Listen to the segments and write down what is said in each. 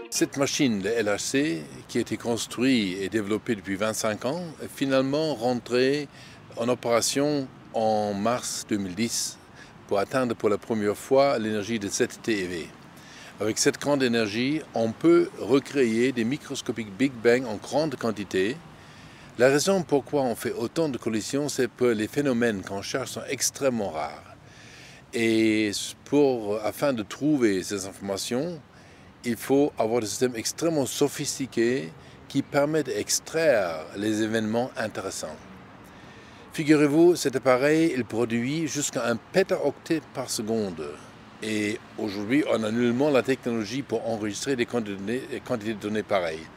Cette machine, le LHC, qui a été construite et développée depuis 25 ans, est finalement rentrée en opération en mars 2010 pour atteindre pour la première fois l'énergie de 7 TeV. Avec cette grande énergie, on peut recréer des microscopiques Big Bang en grande quantité. La raison pourquoi on fait autant de collisions, c'est que les phénomènes qu'on cherche sont extrêmement rares. Et afin de trouver ces informations, il faut avoir des systèmes extrêmement sophistiqués qui permettent d'extraire les événements intéressants. Figurez-vous, cet appareil, il produit jusqu'à 1 pétaoctet par seconde. Et aujourd'hui, on a nullement la technologie pour enregistrer des quantités de données pareilles.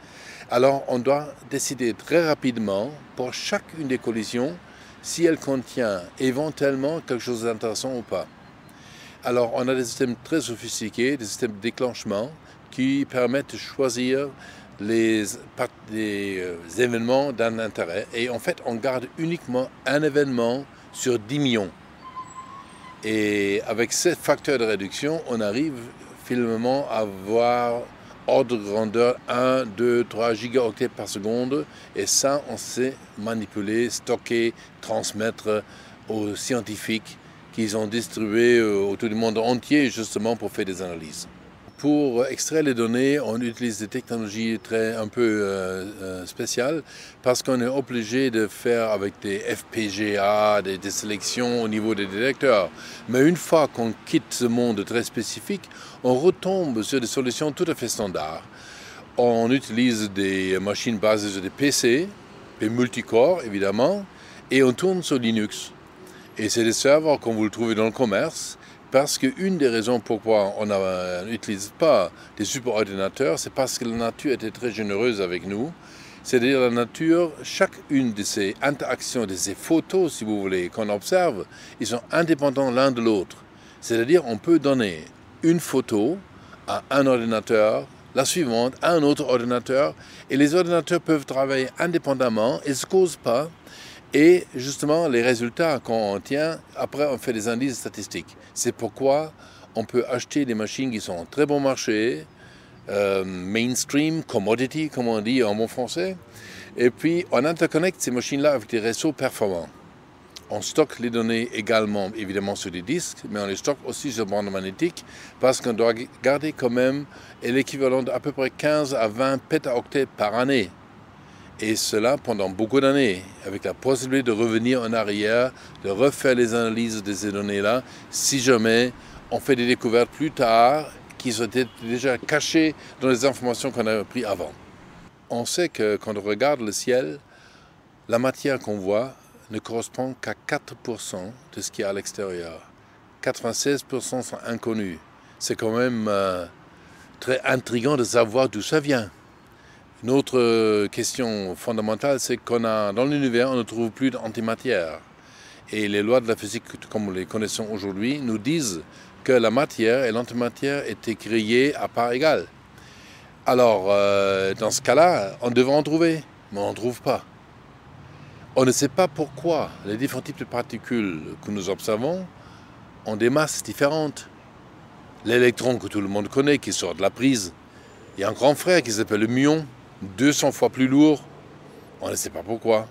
Alors, on doit décider très rapidement, pour chacune des collisions, si elle contient éventuellement quelque chose d'intéressant ou pas. Alors, on a des systèmes très sophistiqués, des systèmes de déclenchement, qui permettent de choisir les événements d'un intérêt. Et en fait, on garde uniquement un événement sur 10 millions. Et avec ce facteur de réduction, on arrive finalement à avoir ordre de grandeur 1, 2, 3 gigaoctets par seconde. Et ça, on sait manipuler, stocker, transmettre aux scientifiques qui ont distribué autour du monde entier justement pour faire des analyses. Pour extraire les données, on utilise des technologies un peu spéciales parce qu'on est obligé de faire avec des FPGA, des sélections au niveau des détecteurs. Mais une fois qu'on quitte ce monde très spécifique, on retombe sur des solutions tout à fait standards. On utilise des machines basées sur des PC, des multicorps évidemment, et on tourne sur Linux. Et c'est des serveurs comme vous le trouvez dans le commerce. Parce qu'une des raisons pourquoi on n'utilise pas des superordinateurs, c'est parce que la nature était très généreuse avec nous. C'est-à-dire la nature, chacune de ces interactions, de ces photos, si vous voulez, qu'on observe, ils sont indépendants l'un de l'autre. C'est-à-dire on peut donner une photo à un ordinateur, la suivante à un autre ordinateur, et les ordinateurs peuvent travailler indépendamment, ils ne se causent pas. Et justement, les résultats qu'on obtient, après on fait des indices statistiques. C'est pourquoi on peut acheter des machines qui sont en très bon marché, mainstream, commodity, comme on dit en bon français. Et puis on interconnecte ces machines-là avec des réseaux performants. On stocke les données également, évidemment, sur des disques, mais on les stocke aussi sur bande magnétique parce qu'on doit garder quand même l'équivalent d'à peu près 15 à 20 pétaoctets par année. Et cela pendant beaucoup d'années, avec la possibilité de revenir en arrière, de refaire les analyses de ces données-là, si jamais on fait des découvertes plus tard qui sont déjà cachées dans les informations qu'on a prises avant. On sait que quand on regarde le ciel, la matière qu'on voit ne correspond qu'à 4% de ce qu'il y a à l'extérieur. 96% sont inconnus. C'est quand même très intriguant de savoir d'où ça vient. Une autre question fondamentale, c'est qu'on a dans l'univers, on ne trouve plus d'antimatière. Et les lois de la physique, comme nous les connaissons aujourd'hui, nous disent que la matière et l'antimatière étaient créées à part égale. Alors, dans ce cas-là, on devrait en trouver, mais on n'en trouve pas. On ne sait pas pourquoi les différents types de particules que nous observons ont des masses différentes. L'électron que tout le monde connaît, qui sort de la prise, il y a un grand frère qui s'appelle le muon, 200 fois plus lourd, on ne sait pas pourquoi.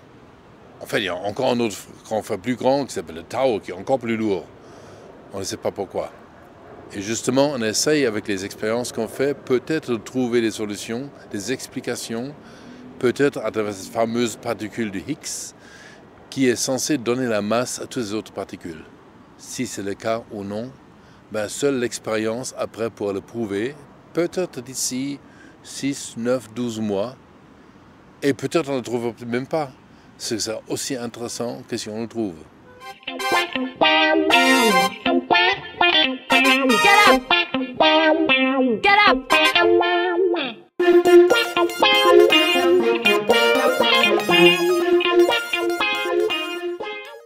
En fait, il y a encore un autre grand frère plus grand qui s'appelle le tau, qui est encore plus lourd. On ne sait pas pourquoi. Et justement, on essaye avec les expériences qu'on fait, peut-être de trouver des solutions, des explications, peut-être à travers cette fameuse particule de Higgs, qui est censée donner la masse à toutes les autres particules. Si c'est le cas ou non, ben seule l'expérience après pourra le prouver, peut-être d'ici 6, 9, 12 mois, et peut-être on ne le trouve même pas. C'est aussi intéressant que si on le trouve.